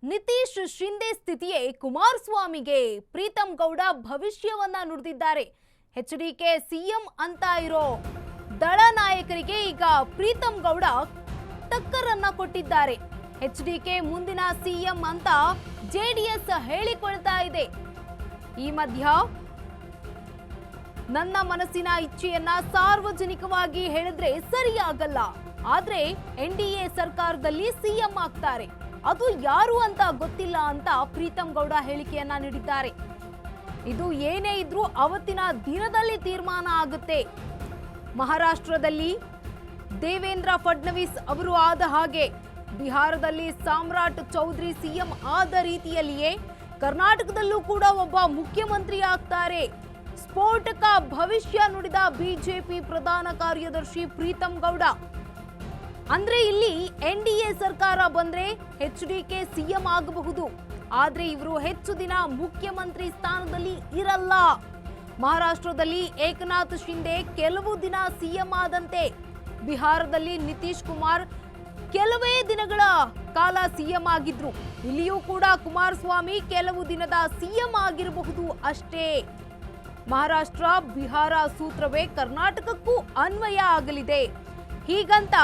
ನಿತೀಶ್ ಶಿಂದೆ ಸ್ಥಿತಿಯೇ ಕುಮಾರಸ್ವಾಮಿಗೆ ಪ್ರೀತಂ ಗೌಡ ಭವಿಷ್ಯವನ್ನ ನುಡಿದಿದ್ದಾರೆ. HDK CM ಅಂತ ಇರೋ ದಳ ನಾಯಕರಿಗೆ ಈಗ ಪ್ರೀತಂ ಗೌಡ ಟಕ್ಕರನ್ನ ಕೊಟ್ಟಿದ್ದಾರೆ. ಎಚ್ಡಿಕೆ ಮುಂದಿನ ಸಿಎಂ ಅಂತ ಜೆಡಿಎಸ್ ಹೇಳಿಕೊಳ್ತಾ ಇದೆ. ಈ ಮಧ್ಯ ನನ್ನ ಮನಸ್ಸಿನ ಇಚ್ಛೆಯನ್ನ ಸಾರ್ವಜನಿಕವಾಗಿ ಹೇಳಿದ್ರೆ ಸರಿಯಾಗಲ್ಲ, ಆದ್ರೆ ಎನ್ಡಿಎ ಸರ್ಕಾರದಲ್ಲಿ ಸಿಎಂ ಆಗ್ತಾರೆ, ಅದು ಯಾರು ಅಂತ ಗೊತ್ತಿಲ್ಲ ಅಂತ ಪ್ರೀತಂ ಗೌಡ ಹೇಳಿಕೆಯನ್ನ ನೀಡಿದ್ದಾರೆ. ಇದು ಏನೇ ಇದ್ರೂ ಅವತ್ತಿನ ದಿನದಲ್ಲಿ ತೀರ್ಮಾನ ಆಗುತ್ತೆ. ಮಹಾರಾಷ್ಟ್ರದಲ್ಲಿ ದೇವೇಂದ್ರ ಫಡ್ನವೀಸ್ ಅವರು ಆದ ಹಾಗೆ ಬಿಹಾರದಲ್ಲಿ ಸಾಮ್ರಾಟ್ ಚೌಧರಿ ಸಿಎಂ ಆದ ರೀತಿಯಲ್ಲಿಯೇ ಕರ್ನಾಟಕದಲ್ಲೂ ಕೂಡ ಒಬ್ಬ ಮುಖ್ಯಮಂತ್ರಿ ಆಗ್ತಾರೆ. ಸ್ಫೋಟಕ ಭವಿಷ್ಯ ನುಡಿದ ಬಿಜೆಪಿ ಪ್ರಧಾನ ಕಾರ್ಯದರ್ಶಿ ಪ್ರೀತಂ ಗೌಡ. ಅಂದ್ರೆ ಇಲ್ಲಿ ಎನ್ಡಿಎ ಸರ್ಕಾರ ಬಂದ್ರೆ ಎಚ್ಡಿಕೆ ಸಿಎಂ ಆಗಬಹುದು, ಆದ್ರೆ ಇವರು ಹೆಚ್ಚು ದಿನ ಮುಖ್ಯಮಂತ್ರಿ ಸ್ಥಾನದಲ್ಲಿ ಇರಲ್ಲ. ಮಹಾರಾಷ್ಟ್ರದಲ್ಲಿ ಏಕನಾಥ್ ಶಿಂದೆ ಕೆಲವು ದಿನ ಸಿಎಂ ಆದಂತೆ, ಬಿಹಾರದಲ್ಲಿ ನಿತೀಶ್ ಕುಮಾರ್ ಕೆಲವೇ ದಿನಗಳ ಕಾಲ ಸಿಎಂ ಆಗಿದ್ರು. ಇಲ್ಲಿಯೂ ಕೂಡ ಕುಮಾರಸ್ವಾಮಿ ಕೆಲವು ದಿನದ ಸಿಎಂ ಆಗಿರಬಹುದು ಅಷ್ಟೇ. ಮಹಾರಾಷ್ಟ್ರ ಬಿಹಾರ ಸೂತ್ರವೇ ಕರ್ನಾಟಕಕ್ಕೂ ಅನ್ವಯ ಆಗಲಿದೆ, ಹೀಗಂತ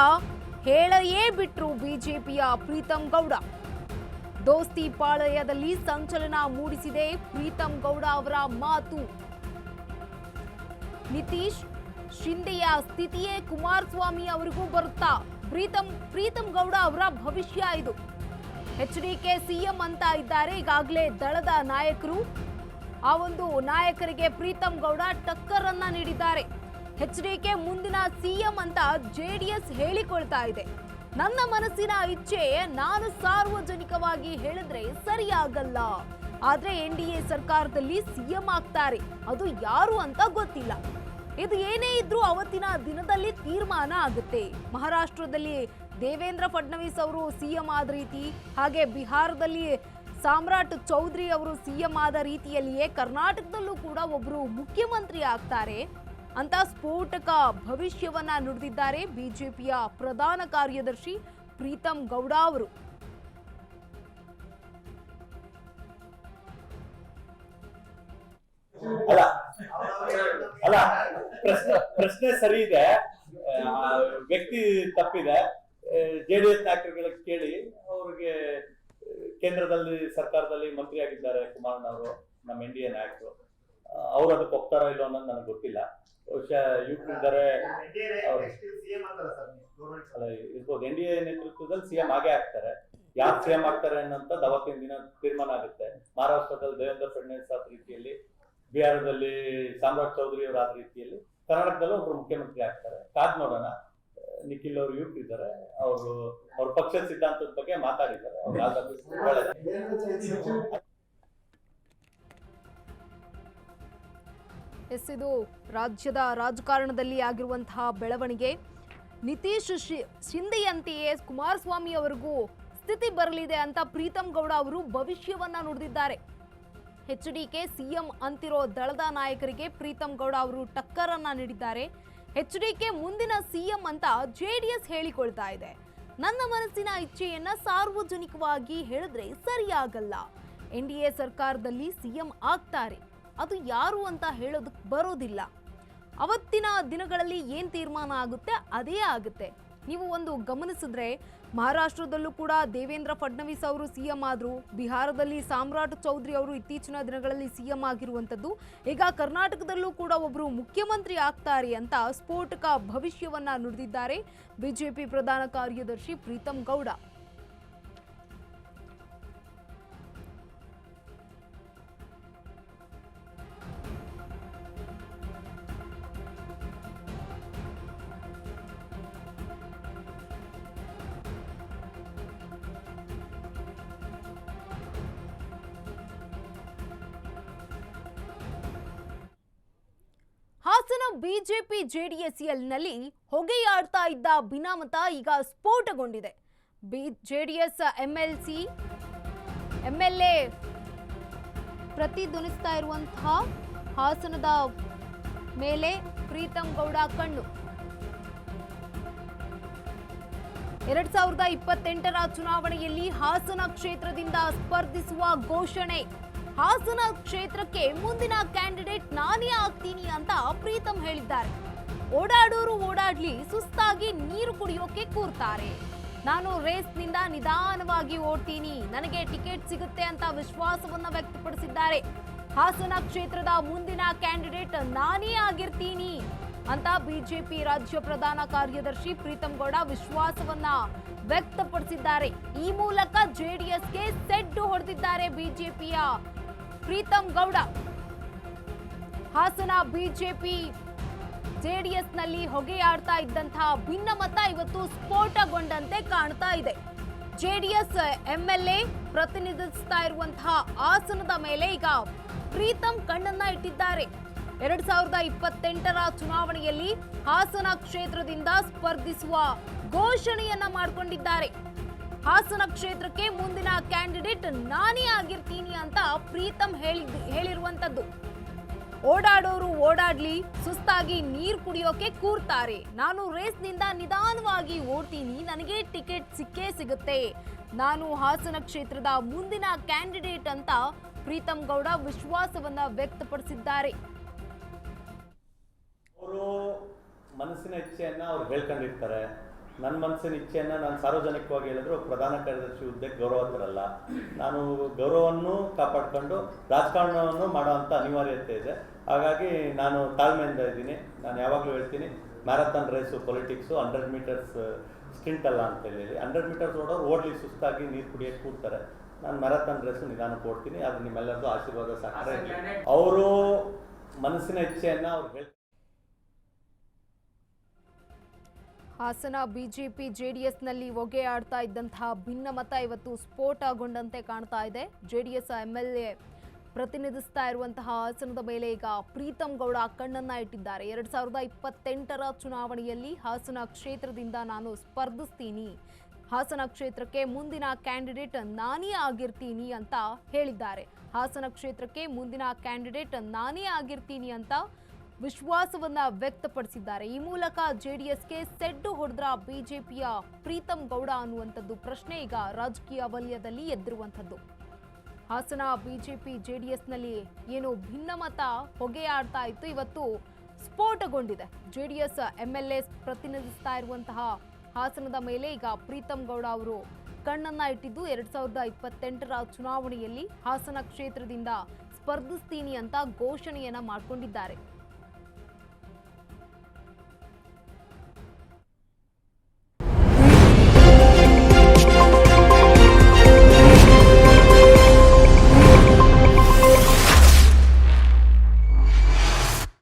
ಹೇಳಯೇ ಬಿಟ್ರು ಬಿಜೆಪಿಯ ಪ್ರೀತಂ ಗೌಡ. ದೋಸ್ತಿ ಪಾಳಯದಲ್ಲಿ ಸಂಚಲನ ಮೂಡಿಸಿದೆ ಪ್ರೀತಂ ಗೌಡ ಅವರ ಮಾತು. ನಿತೀಶ್ ಶಿಂದೆಯ ಸ್ಥಿತಿಯೇ ಕುಮಾರಸ್ವಾಮಿ ಅವರಿಗೂ ಬರುತ್ತಾ? ಪ್ರೀತಂ ಗೌಡ ಅವರ ಭವಿಷ್ಯ ಇದು. ಎಚ್ಡಿಕೆ ಸಿಎಂ ಅಂತ ಇದ್ದಾರೆ ಈಗಾಗಲೇ ದಳದ ನಾಯಕರು. ಆ ಒಂದು ನಾಯಕರಿಗೆ ಪ್ರೀತಂ ಗೌಡ ಟಕ್ಕರನ್ನ ನೀಡಿದ್ದಾರೆ. ಎಚ್ಡಿಕೆ ಮುಂದಿನ ಸಿಎಂ ಅಂತ ಜೆಡಿಎಸ್ ಹೇಳಿಕೊಳ್ತಾ ಇದೆ. ನನ್ನ ಮನಸ್ಸಿನ ಇಚ್ಛೆ ನಾನು ಸಾರ್ವಜನಿಕವಾಗಿ ಹೇಳಿದ್ರೆ ಸರಿಯಾಗಲ್ಲ, ಆದ್ರೆ ಎನ್ಡಿಎ ಸರ್ಕಾರದಲ್ಲಿ ಸಿಎಂ ಆಗ್ತಾರೆ, ಅದು ಯಾರು ಅಂತ ಗೊತ್ತಿಲ್ಲ. ಇದು ಏನೇ ಇದ್ರೂ ಅವತ್ತಿನ ದಿನದಲ್ಲಿ ತೀರ್ಮಾನ ಆಗುತ್ತೆ. ಮಹಾರಾಷ್ಟ್ರದಲ್ಲಿ ದೇವೇಂದ್ರ ಫಡ್ನವೀಸ್ ಅವರು ಸಿಎಂ ಆದ ರೀತಿ, ಹಾಗೆ ಬಿಹಾರದಲ್ಲಿ ಸಾಮ್ರಾಟ್ ಚೌಧರಿ ಅವರು ಸಿಎಂ ಆದ ರೀತಿಯಲ್ಲಿಯೇ ಕರ್ನಾಟಕದಲ್ಲೂ ಕೂಡ ಒಬ್ರು ಮುಖ್ಯಮಂತ್ರಿ ಆಗ್ತಾರೆ ಅಂತ ಸ್ಫೋಟಕ ಭವಿಷ್ಯವನ್ನ ನುಡಿದಿದ್ದಾರೆ ಬಿಜೆಪಿಯ ಪ್ರಧಾನ ಕಾರ್ಯದರ್ಶಿ ಪ್ರೀತಂ ಗೌಡ ಅವರು. ಅಲ್ಲ ಪ್ರಶ್ನೆ ಸರಿ ಇದೆ, ವ್ಯಕ್ತಿ ತಪ್ಪಿದೆ. ಜೆಡಿಎಸ್ ನಾಯಕರುಗಳಿಗೆ ಕೇಳಿ, ಅವ್ರಿಗೆ ಕೇಂದ್ರದಲ್ಲಿ ಸರ್ಕಾರದಲ್ಲಿ ಮಂತ್ರಿ ಆಗಿದ್ದಾರೆ ಕುಮಾರಣ್ಣವರು, ನಮ್ಮ ಎನ್ಡಿಎ ನಾಯಕರು, ಅವ್ರು ಅದಕ್ಕೆ ಒಪ್ತಾರೋ ಇಲ್ಲೋ ಅನ್ನೋದು ನನಗೆ ಗೊತ್ತಿಲ್ಲ. ಬಹುಶಃ ಇದ್ದಾರೆ ಇರ್ಬೋದು, ಎನ್ಡಿಎ ನೇತೃತ್ವದಲ್ಲಿ ಸಿಎಂ ಆಗೇ ಆಗ್ತಾರೆ. ಯಾರು ಸಿಎಂ ಆಗ್ತಾರೆ ಅನ್ನೋಂಥದ್ದು ಅವತ್ತಿನ ದಿನ ತೀರ್ಮಾನ ಆಗುತ್ತೆ. ಮಹಾರಾಷ್ಟ್ರದಲ್ಲಿ ದೇವೇಂದ್ರ ಫಡ್ನವೀಸ್ ಆದ ರೀತಿಯಲ್ಲಿ, ಬಿಹಾರದಲ್ಲಿ ಸಾಮ್ರಾಟ್ ಚೌಧರಿ ಅವರ ಆದ ರೀತಿಯಲ್ಲಿ, ಕರ್ನಾಟಕದಲ್ಲೂ ಒಬ್ರು ಮುಖ್ಯಮಂತ್ರಿ ಆಗ್ತಾರೆ. ಕಾದ್ ನೋಡೋಣ. ನಿಖಿಲ್ ಅವರು ಯುವಕರಿದ್ದಾರೆ, ಅವ್ರ ಪಕ್ಷದ ಸಿದ್ಧಾಂತದ ಬಗ್ಗೆ ಮಾತಾಡಿದ್ದಾರೆ. ಇದು ರಾಜ್ಯದ ರಾಜಕಾರಣದಲ್ಲಿ ಆಗಿರುವಂತಹ ಬೆಳವಣಿಗೆ. ನಿತೀಶ್ ಶಿಂದೆಯಂತೆಯೇ ಕುಮಾರಸ್ವಾಮಿ ಅವರಿಗೂ ಸ್ಥಿತಿ ಬರಲಿದೆ ಅಂತ ಪ್ರೀತಂ ಗೌಡ ಅವರು ಭವಿಷ್ಯವನ್ನ ನುಡಿದಿದ್ದಾರೆ. ಎಚ್ಡಿಕೆ ಸಿಎಂ ಅಂತಿರೋ ದಳದ ನಾಯಕರಿಗೆ ಪ್ರೀತಂ ಗೌಡ ಅವರು ಟಕ್ಕರನ್ನ ನೀಡಿದ್ದಾರೆ. ಎಚ್ಡಿಕೆ ಮುಂದಿನ ಸಿಎಂ ಅಂತ ಜೆಡಿಎಸ್ ಹೇಳಿಕೊಳ್ತಾ ಇದೆ. ನನ್ನ ಮನಸ್ಸಿನ ಇಚ್ಛೆಯನ್ನ ಸಾರ್ವಜನಿಕವಾಗಿ ಹೇಳಿದ್ರೆ ಸರಿಯಾಗಲ್ಲ, ಎನ್ಡಿಎ ಸರ್ಕಾರದಲ್ಲಿ ಸಿಎಂ ಆಗ್ತಾರೆ, ಅದು ಯಾರು ಅಂತ ಹೇಳೋದಕ್ಕೆ ಬರೋದಿಲ್ಲ. ಅವತ್ತಿನ ದಿನಗಳಲ್ಲಿ ಏನ್ ತೀರ್ಮಾನ ಆಗುತ್ತೆ ಅದೇ ಆಗುತ್ತೆ. ನೀವು ಒಂದು ಗಮನಿಸಿದ್ರೆ ಮಹಾರಾಷ್ಟ್ರದಲ್ಲೂ ಕೂಡ ದೇವೇಂದ್ರ ಫಡ್ನವೀಸ್ ಅವರು ಸಿಎಂ ಆದ್ರು, ಬಿಹಾರದಲ್ಲಿ ಸಾಮ್ರಾಟ್ ಚೌಧರಿ ಅವರು ಇತ್ತೀಚಿನ ದಿನಗಳಲ್ಲಿ ಸಿಎಂ ಆಗಿರುವಂತದ್ದು. ಈಗ ಕರ್ನಾಟಕದಲ್ಲೂ ಕೂಡ ಒಬ್ರು ಮುಖ್ಯಮಂತ್ರಿ ಆಗ್ತಾರೆ ಅಂತ ಸ್ಫೋಟಕ ಭವಿಷ್ಯವನ್ನ ನುಡಿದಿದ್ದಾರೆ ಬಿಜೆಪಿ ಪ್ರಧಾನ ಕಾರ್ಯದರ್ಶಿ ಪ್ರೀತಂ ಗೌಡ. ಹಾಸನ ಬಿಜೆಪಿ ಜೆಡಿಎಸ್ನಲ್ಲಿ ಹೊಗೆಯಾಡ್ತಾ ಇದ್ದ ಭಿನ್ನಮತ ಈಗ ಸ್ಫೋಟಗೊಂಡಿದೆ. ಜೆಡಿಎಸ್ ಎಂಎಲ್ಎ ಪ್ರತಿಧ್ವನಿಸ್ತಾ ಇರುವಂತಹ ಹಾಸನದ ಮೇಲೆ ಪ್ರೀತಂ ಗೌಡ ಕಣ್ಣು. 2028ರ ಚುನಾವಣೆಯಲ್ಲಿ ಹಾಸನ ಕ್ಷೇತ್ರದಿಂದ ಕ್ಷೇತ್ರದಿಂದ ಸ್ಪರ್ಧಿಸುವ ಘೋಷಣೆ. ಹಾಸನ ಕ್ಷೇತ್ರಕ್ಕೆ ಮುಂದಿನ ಕ್ಯಾಂಡಿಡೇಟ್ ನಾನೇ ಆಗ್ತೀನಿ ಅಂತ ಪ್ರೀತಂ ಹೇಳಿದ್ದಾರೆ. ಓಡಾಡೋರು ಓಡಾಡ್ಲಿ, ಸುಸ್ತಾಗಿ ನೀರು ಕುಡಿಯೋಕೆ ಕೂರ್ತಾರೆ. ನಾನು ರೇಸ್ನಿಂದ ನಿಧಾನವಾಗಿ ಓಡ್ತೀನಿ, ನನಗೆ ಟಿಕೆಟ್ ಸಿಗುತ್ತೆ ಅಂತ ವಿಶ್ವಾಸವನ್ನ ವ್ಯಕ್ತಪಡಿಸಿದ್ದಾರೆ. ಹಾಸನ ಕ್ಷೇತ್ರದ ಮುಂದಿನ ಕ್ಯಾಂಡಿಡೇಟ್ ನಾನೇ ಆಗಿರ್ತೀನಿ ಅಂತ ಬಿಜೆಪಿ ರಾಜ್ಯ ಪ್ರಧಾನ ಕಾರ್ಯದರ್ಶಿ ಪ್ರೀತಂ ಗೌಡ ವಿಶ್ವಾಸವನ್ನ ವ್ಯಕ್ತಪಡಿಸಿದ್ದಾರೆ. ಈ ಮೂಲಕ ಜೆಡಿಎಸ್ಗೆ ಸೆಡ್ಡು ಹೊಡೆದಿದ್ದಾರೆ ಬಿಜೆಪಿಯ ಪ್ರೀತಂ ಗೌಡ. ಹಾಸನ ಬಿಜೆಪಿ ಜೆಡಿಎಸ್ನಲ್ಲಿ ಹೊಗೆಯಾಡ್ತಾ ಇದ್ದಂತಹ ಭಿನ್ನಮತ ಇವತ್ತು ಸ್ಫೋಟಗೊಂಡಂತೆ ಕಾಣ್ತಾ ಇದೆ. ಜೆಡಿಎಸ್ ಎಂಎಲ್ಎ ಪ್ರತಿನಿಧಿಸ್ತಾ ಇರುವಂತಹ ಹಾಸನದ ಮೇಲೆ ಈಗ ಪ್ರೀತಂ ಕಣ್ಣನ್ನ ಇಟ್ಟಿದ್ದಾರೆ. 2028ರ ಚುನಾವಣೆಯಲ್ಲಿ ಹಾಸನ ಕ್ಷೇತ್ರದಿಂದ ಸ್ಪರ್ಧಿಸುವ ಘೋಷಣೆಯನ್ನ ಮಾಡಿಕೊಂಡಿದ್ದಾರೆ. ಹಾಸನ ಕ್ಷೇತ್ರಕ್ಕೆ ಮುಂದಿನ ಕ್ಯಾಂಡಿಡೇಟ್ ನಾನೇ ಆಗಿರ್ತೀನಿ ಅಂತ ಪ್ರೀತಂ ಹೇಳಿರುವಂತದ್ದು. ಓಡಾಡೋರು ಓಡಾಡ್ಲಿ, ಸುಸ್ತಾಗಿ ನೀರು ಕುಡಿಯೋಕೆ ಕೂರ್ತಾರೆ. ನಾನು ರೇಸ್ನಿಂದ ನಿಧಾನವಾಗಿ ಓಡ್ತೀನಿ, ನನಗೆ ಟಿಕೆಟ್ ಸಿಕ್ಕೇ ಸಿಗುತ್ತೆ. ನಾನು ಹಾಸನ ಕ್ಷೇತ್ರದ ಮುಂದಿನ ಕ್ಯಾಂಡಿಡೇಟ್ ಅಂತ ಪ್ರೀತಂ ಗೌಡ ವಿಶ್ವಾಸವನ್ನ ವ್ಯಕ್ತಪಡಿಸಿದ್ದಾರೆ. ಅವರು ಮನಸ್ಸಿನ ಇಚ್ಛೆಯನ್ನ ಅವ್ರು ಹೇಳ್ಕೊಂಡಿರ್ತಾರೆ. ನನ್ನ ಮನಸ್ಸಿನ ಇಚ್ಛೆಯನ್ನ ನಾನು ಸಾರ್ವಜನಿಕವಾಗಿ ಹೇಳಿದ್ರು ಪ್ರಧಾನ ಕಾರ್ಯದರ್ಶಿ ಹುದ್ದೆಗೆ ಗೌರವ ತರಲ್ಲ. ನಾನು ಗೌರವವನ್ನು ಕಾಪಾಡಿಕೊಂಡು ರಾಜಕಾರಣವನ್ನು ಮಾಡುವಂಥ ಅನಿವಾರ್ಯತೆ ಇದೆ. ಹಾಗಾಗಿ ನಾನು ತಾಳ್ಮೆಯಿಂದ ಇದ್ದೀನಿ. ನಾನು ಯಾವಾಗಲೂ ಹೇಳ್ತೀನಿ, marathon race politics 100 metres stint ಅಲ್ಲ ಅಂತ ಹೇಳಿ. 100 ಮೀಟರ್ಸ್ ಓಡೋರು ಓಡ್ಲಿ, ಸುಸ್ತಾಗಿ ನೀರು ಕುಡಿಯೋಕೆ ಕೂಡ್ತಾರೆ. ನಾನು ಮ್ಯಾರಥಾನ್ ರೇಸು ನಿಧಾನಕ್ಕೆ ಓಡ್ತೀನಿ. ಅದು ನಿಮ್ಮೆಲ್ಲರದು ಆಶೀರ್ವಾದ ಸಾಕ್ತಾರೆ. ಅವರು ಮನಸ್ಸಿನ ಇಚ್ಛೆಯನ್ನ ಅವ್ರು ಹೇಳ್ತಾರೆ. ಹಾಸನ ಬಿಜೆಪಿ ಜೆಡಿಎಸ್ನಲ್ಲಿ ಹೊಗೆಯಾಡ್ತಾ ಇದ್ದಂತಹ ಭಿನ್ನಮತ ಇವತ್ತು ಸ್ಫೋಟಗೊಂಡಂತೆ ಕಾಣ್ತಾ ಇದೆ. ಜೆಡಿಎಸ್ ಎಂಎಲ್ಎ ಪ್ರತಿನಿಧಿಸ್ತಾ ಇರುವಂತಹ ಹಾಸನದ ಮೇಲೆ ಈಗ ಪ್ರೀತಂ ಗೌಡ ಕಣ್ಣನ್ನ ಇಟ್ಟಿದ್ದಾರೆ. 2028ರ ಚುನಾವಣೆಯಲ್ಲಿ ಹಾಸನ ಕ್ಷೇತ್ರದಿಂದ ನಾನು ಸ್ಪರ್ಧಿಸ್ತೀನಿ, ಹಾಸನ ಕ್ಷೇತ್ರಕ್ಕೆ ಮುಂದಿನ ಕ್ಯಾಂಡಿಡೇಟ್ ನಾನೇ ಆಗಿರ್ತೀನಿ ಅಂತ ಹೇಳಿದ್ದಾರೆ. ಹಾಸನ ಕ್ಷೇತ್ರಕ್ಕೆ ಮುಂದಿನ ಕ್ಯಾಂಡಿಡೇಟ್ ನಾನೇ ಆಗಿರ್ತೀನಿ ಅಂತ ವಿಶ್ವಾಸವನ್ನ ವ್ಯಕ್ತಪಡಿಸಿದ್ದಾರೆ. ಈ ಮೂಲಕ ಜೆಡಿಎಸ್ಗೆ ಸೆಡ್ಡು ಹೊಡೆದ್ರ ಬಿಜೆಪಿಯ ಪ್ರೀತಂ ಗೌಡ ಅನ್ನುವಂಥದ್ದು ಪ್ರಶ್ನೆ ಈಗ ರಾಜಕೀಯ ವಲಯದಲ್ಲಿ ಎದ್ದಿರುವಂಥದ್ದು. ಹಾಸನ ಬಿಜೆಪಿ ಜೆಡಿಎಸ್ನಲ್ಲಿ ಏನು ಭಿನ್ನಮತ ಹೊಗೆಯಾಡ್ತಾ ಇತ್ತು, ಇವತ್ತು ಸ್ಫೋಟಗೊಂಡಿದೆ. ಜೆಡಿಎಸ್ ಎಂಎಲ್ಎ ಪ್ರತಿನಿಧಿಸ್ತಾ ಇರುವಂತಹ ಹಾಸನದ ಮೇಲೆ ಈಗ ಪ್ರೀತಂ ಗೌಡ ಅವರು ಕಣ್ಣನ್ನ ಇಟ್ಟಿದ್ದು 2028ರ ಚುನಾವಣೆಯಲ್ಲಿ ಹಾಸನ ಕ್ಷೇತ್ರದಿಂದ ಸ್ಪರ್ಧಿಸ್ತೀನಿ ಅಂತ ಘೋಷಣೆಯನ್ನ ಮಾಡಿಕೊಂಡಿದ್ದಾರೆ.